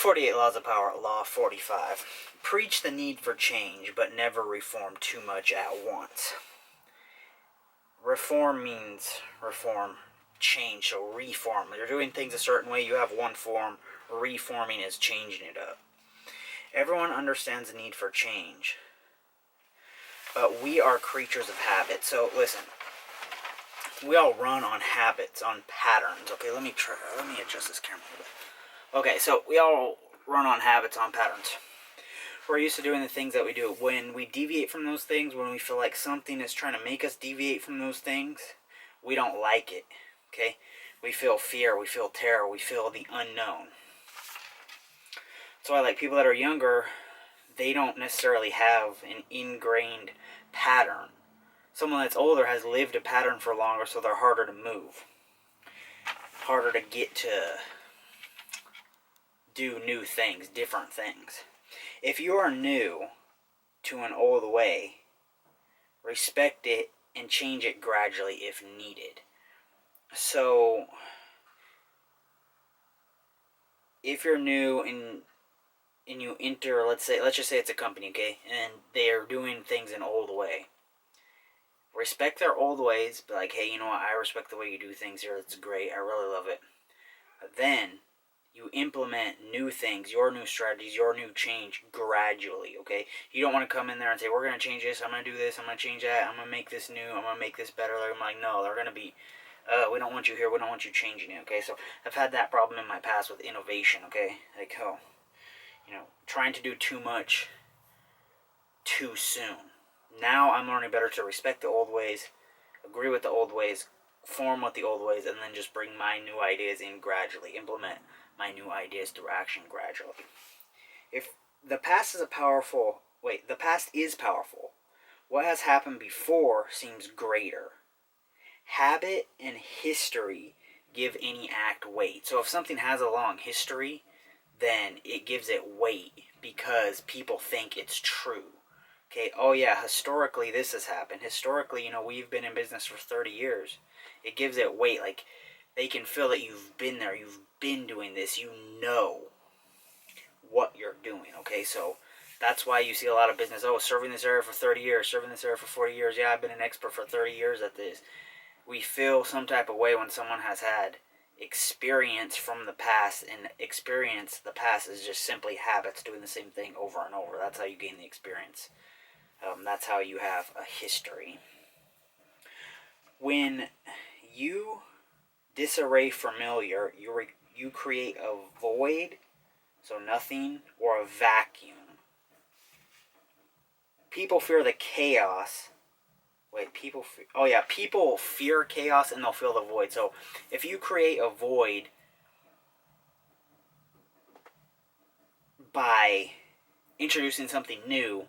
48 Laws of Power, Law 45. Preach the need for change, but never reform too much at once. Reform means reform, change, so reform. You're doing things a certain way, you have one form. Reforming is changing it up. Everyone understands the need for change, but we are creatures of habit. So listen, we all run on habits, on patterns. Okay, let me adjust this camera a little bit. Okay, so we all run on habits, on patterns. We're used to doing the things that we do. When we deviate from those things, when we feel like something is trying to make us deviate from those things, we don't like it. Okay, we feel fear, we feel terror, we feel the unknown. So I like people that are younger, they don't necessarily have an ingrained pattern. Someone that's older has lived a pattern for longer, so they're harder to move. Harder to get to do new things, different things. If you are new to an old way, respect it and change it gradually if needed. So, if you're new and you enter, let's just say it's a company, okay, and they are doing things an old way. Respect their old ways, be like, hey, you know what, I respect the way you do things here, it's great, I really love it. But then, you implement new things, your new strategies, your new change gradually, okay? You don't want to come in there and say, we're going to change this, I'm going to do this, I'm going to change that, I'm going to make this new, I'm going to make this better. I'm like, no, they're going to be, we don't want you here, we don't want you changing it, okay? So I've had that problem in my past with innovation, okay? Like, trying to do too much too soon. Now I'm learning better to respect the old ways, agree with the old ways, form with the old ways, and then just bring my new ideas in gradually, implement my new ideas through action gradually. If the past is the past is powerful. What has happened before seems greater. Habit and history give any act weight. So if something has a long history, then it gives it weight because people think it's true. Okay, oh yeah, historically this has happened. Historically, we've been in business for 30 years. It gives it weight, like they can feel that you've been there, you've been doing this, you know what you're doing, okay? So that's why you see a lot of business, serving this area for 30 years, serving this area for 40 years. Yeah, I've been an expert for 30 years at this. We feel some type of way when someone has had experience from the past, and experience the past is just simply habits, doing the same thing over and over. That's how you gain the experience. That's how you have a history. When you disarray familiar, you create a void, so nothing, or a vacuum. People fear the chaos. People fear chaos and they'll feel the void. So if you create a void by introducing something new,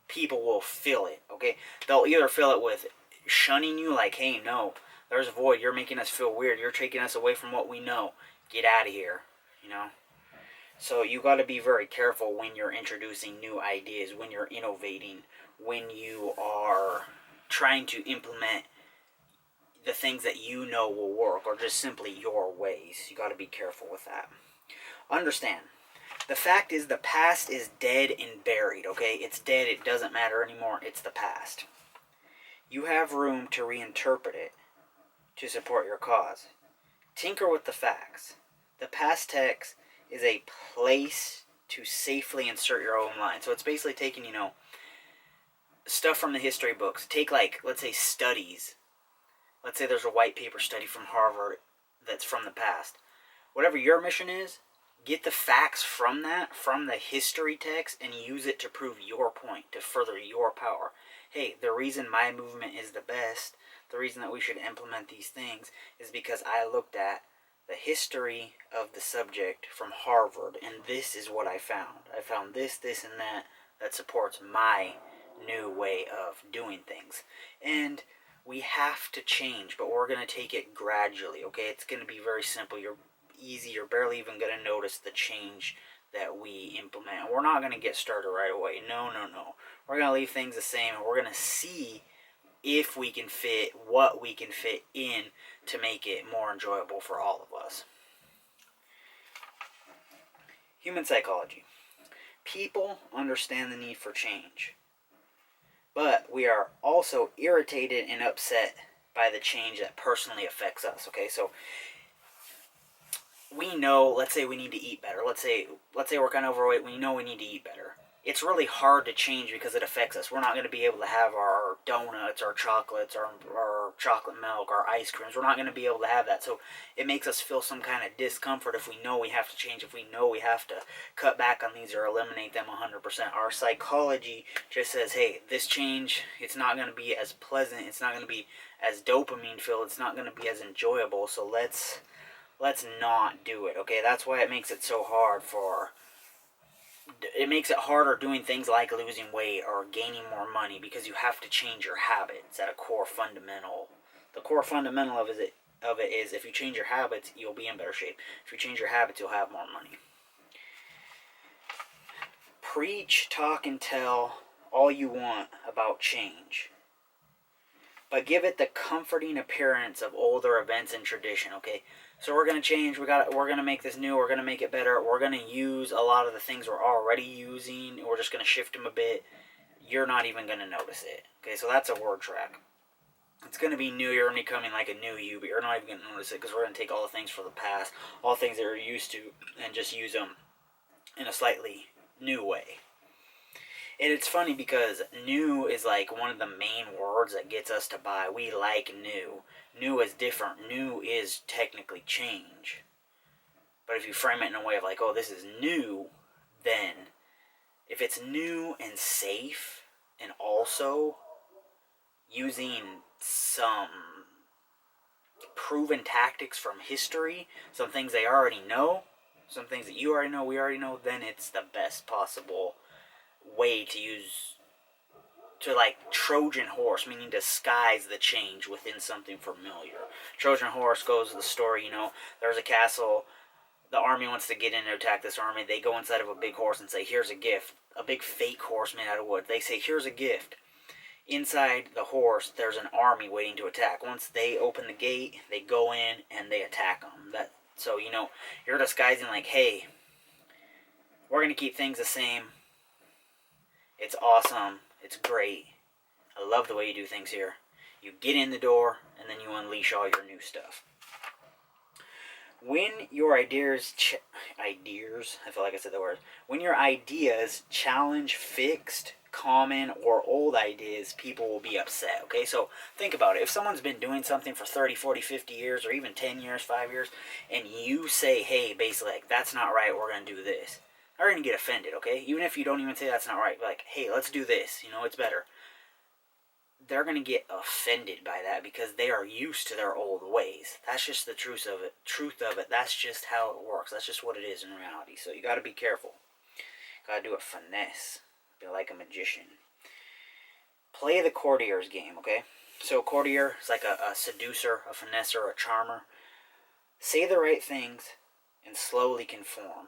people will feel it, okay? They'll either feel it with shunning you, like, hey, no, there's a void, you're making us feel weird, you're taking us away from what we know, get out of here, So you got to be very careful when you're introducing new ideas, when you're innovating, when you are trying to implement the things that you know will work, or just simply your ways. You got to be careful with that. Understand, the fact is the past is dead and buried, okay? It's dead, it doesn't matter anymore, it's the past. You have room to reinterpret it to support your cause. Tinker with the facts. The past text is a place to safely insert your own line. So it's basically taking, stuff from the history books. Take, let's say, studies. Let's say there's a white paper study from Harvard that's from the past. Whatever your mission is, get the facts from that, from the history text, and use it to prove your point, to further your power. Hey, the reason my movement is the best, the reason that we should implement these things, is because I looked at the history of the subject from Harvard, and this is what I found. I found this, and that supports my new way of doing things. And we have to change, but we're going to take it gradually, okay? It's going to be very simple. You're barely even going to notice the change that we implement. We're not going to get started right away. No. We're going to leave things the same, and we're going to see if we can fit what we can fit in to make it more enjoyable for all of us. Human psychology. People understand the need for change, but we are also irritated and upset by the change that personally affects us. Okay, so we know, let's say we need to eat better. Let's say we're kind of overweight. We know we need to eat better. It's really hard to change because it affects us. We're not going to be able to have our donuts, our chocolates, our chocolate milk, our ice creams. We're not going to be able to have that. So it makes us feel some kind of discomfort if we know we have to change, if we know we have to cut back on these or eliminate them 100%. Our psychology just says, hey, this change, it's not going to be as pleasant. It's not going to be as dopamine filled. It's not going to be as enjoyable. So let's not do it. Okay, that's why it makes it so hard it makes it harder doing things like losing weight or gaining more money, because you have to change your habits at a core fundamental. The core fundamental of it is if you change your habits, you'll be in better shape. If you change your habits, you'll have more money. Preach, talk, and tell all you want about change, but give it the comforting appearance of older events and tradition. Okay, so we're gonna change. We're gonna make this new. We're gonna make it better. We're gonna use a lot of the things we're already using. We're just gonna shift them a bit. You're not even gonna notice it. Okay, so that's a word track. It's gonna be new. You're becoming like a new you, but you're not even gonna notice it because we're gonna take all the things from the past, all the things that you're used to, and just use them in a slightly new way. And it's funny because new is like one of the main words that gets us to buy. We like new. New is different. New is technically change. But if you frame it in a way of like, oh, this is new, then if it's new and safe and also using some proven tactics from history, some things they already know, some things that you already know, we already know, then it's the best possible way to use, to like Trojan horse, meaning disguise the change within something familiar. Trojan horse goes to the story, there's a castle, the army wants to get in to attack this army, they go inside of a big horse and say, here's a gift, a big fake horse made out of wood. They say, here's a gift. Inside the horse, there's an army waiting to attack. Once they open the gate, they go in and they attack them. So, you're disguising like, hey, we're going to keep things the same. It's awesome. It's great. I love the way you do things here. You get in the door, and then you unleash all your new stuff. When your ideas, I feel like I said the word. When your ideas challenge fixed, common, or old ideas, people will be upset. Okay, so think about it. If someone's been doing something for 30, 40, 50 years, or even 10 years, 5 years, and you say, hey, basically, like, that's not right, we're going to do this. They're going to get offended, okay? Even if you don't even say that's not right, like, hey, let's do this, it's better. They're going to get offended by that because they are used to their old ways. That's just the truth of it. That's just how it works. That's just what it is in reality. So you got to be careful. Got to do it finesse. Be like a magician. Play the courtier's game, okay? So courtier is like a seducer, a finesser, a charmer. Say the right things and slowly conform.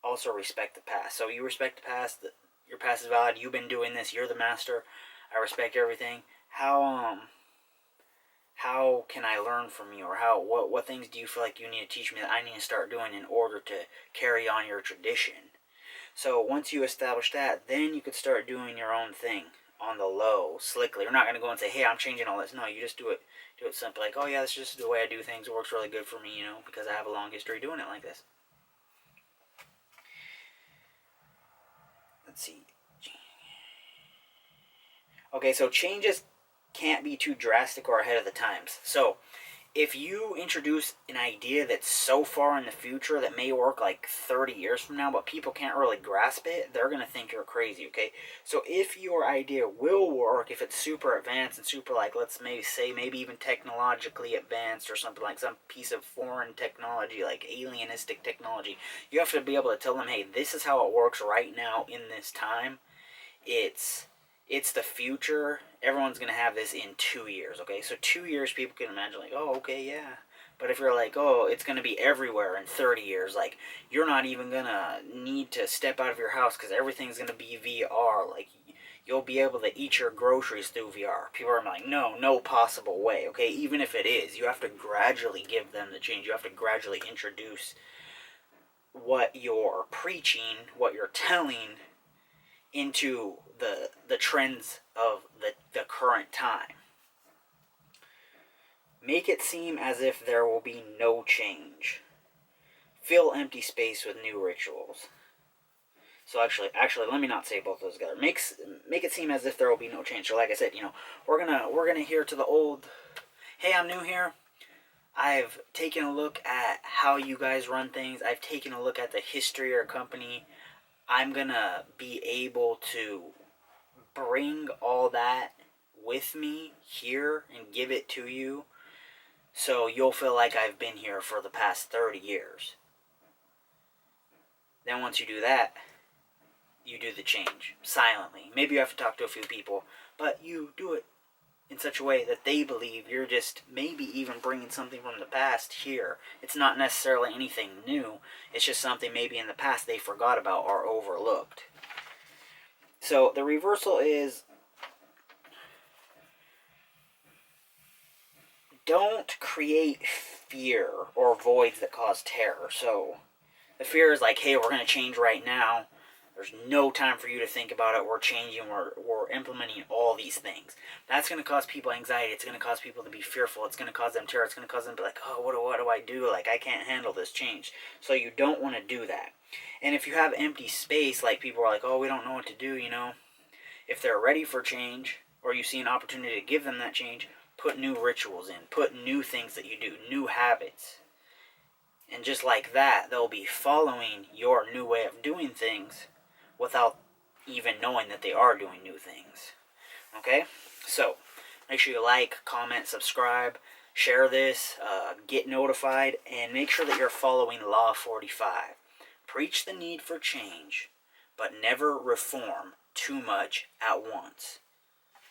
Also respect the past. So you respect the past. Your past is valid. You've been doing this. You're the master. I respect everything. How can I learn from you, or what things do you feel like you need to teach me that I need to start doing in order to carry on your tradition? So once you establish that, then you could start doing your own thing on the low, slickly. You're not going to go and say, hey, I'm changing all this. No, you just do it simply. Like, oh yeah, that's just the way I do things. It works really good for me, because I have a long history doing it like this. Let's see. Okay, so changes can't be too drastic or ahead of the times. So if you introduce an idea that's so far in the future that may work like 30 years from now, but people can't really grasp it, they're going to think you're crazy, okay? So if your idea will work, if it's super advanced and super, like, let's maybe even technologically advanced or something, like some piece of foreign technology, like alienistic technology, you have to be able to tell them, hey, this is how it works right now in this time. It's the future. Everyone's going to have this in 2 years, okay? So 2 years, people can imagine, like, oh, okay, yeah. But if you're like, oh, it's going to be everywhere in 30 years, like, you're not even going to need to step out of your house because everything's going to be VR. Like, you'll be able to eat your groceries through VR. People are like, no possible way, okay? Even if it is, you have to gradually give them the change. You have to gradually introduce what you're preaching, what you're telling, into the trends of the current time. Make it seem as if there will be no change. Fill empty space with new rituals. So actually, let me not say both of those together. Make it seem as if there will be no change. So like I said, we're gonna adhere to the old. Hey, I'm new here. I've taken a look at how you guys run things. I've taken a look at the history of your company. I'm gonna be able to bring all that with me here and give it to you, so you'll feel like I've been here for the past 30 years. Then once you do that, you do the change silently. Maybe you have to talk to a few people, but you do it in such a way that they believe you're just maybe even bringing something from the past here. It's not necessarily anything new. It's just something maybe in the past they forgot about or overlooked. So the reversal is, don't create fear or voids that cause terror. So the fear is like, hey, we're going to change right now. There's no time for you to think about it. We're changing. We're implementing all these things. That's going to cause people anxiety. It's going to cause people to be fearful. It's going to cause them terror. It's going to cause them to be like, oh, what do I do? Like, I can't handle this change. So you don't want to do that. And if you have empty space, like people are like, oh, we don't know what to do, if they're ready for change, or you see an opportunity to give them that change, put new rituals in. Put new things that you do, new habits. And just like that, they'll be following your new way of doing things without even knowing that they are doing new things. Okay? So, make sure you like, comment, subscribe, share this, get notified, and make sure that you're following Law 45. Preach the need for change, but never reform too much at once.